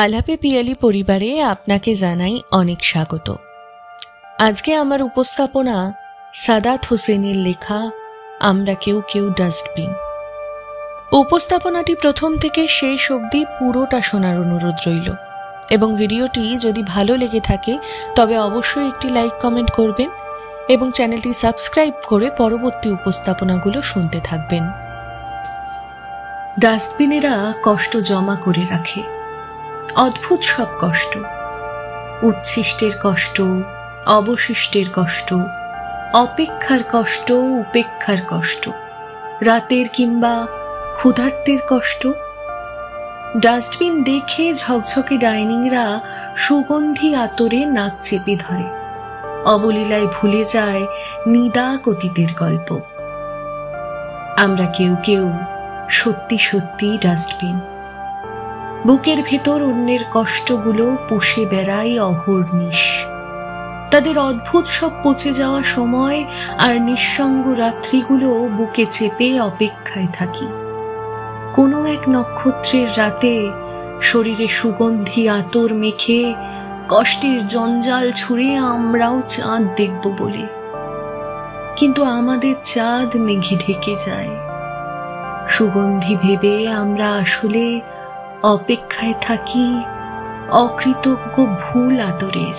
আলাপে পিয়ালি পরিবারে আপনাকে জানাই অনেক স্বাগত। আজকে আমার উপস্থাপনা সাদাত হোসেনের লেখা আমরা কেউ কেউ ডাস্টবিন। উপস্থাপনাটি প্রথম থেকে শেষ অবধি পুরোটা শোনার অনুরোধ রইল এবং ভিডিওটি যদি ভালো লেগে থাকে তবে অবশ্যই একটি লাইক কমেন্ট করবেন এবং চ্যানেলটি সাবস্ক্রাইব করে পরবর্তী উপস্থাপনাগুলো শুনতে থাকবেন। ডাস্টবিনেরা কষ্ট জমা করে রাখে, অদ্ভুত সব কষ্ট, উচ্ছিষ্টের কষ্ট, অবশিষ্টের কষ্ট, অপেক্ষার কষ্ট, উপেক্ষার কষ্ট, রাতের কিংবা ক্ষুধার্তের কষ্ট। ডাস্টবিন দেখে ঝকঝকে ডাইনিংরা সুগন্ধি আতরে নাক চেপে ধরে, অবলীলায় ভুলে যায় নিদাক অতীতের গল্প। আমরা কেউ কেউ সত্যি সত্যি ডাস্টবিন। বুকের ভেতর অন্যের কষ্টগুলো পুষে বেড়াই অহর্নিশ। তাদের অদ্ভুত সব পচে যাওয়া সময় আর নিঃসঙ্গ রাত্রিগুলো বুকে চেপে অপেক্ষায় থাকি। কোনো এক নক্ষত্রের রাতে শরীরে সুগন্ধি আতর মেখে কষ্টের জঞ্জাল ছুঁড়ে আমরাও চাঁদ দেখব বলে, কিন্তু আমাদের চাঁদ মেঘে ঢেকে যায়। সুগন্ধি ভেবে আমরা আসলে অপেক্ষায় থাকি অকৃতজ্ঞ ভুল আদরের।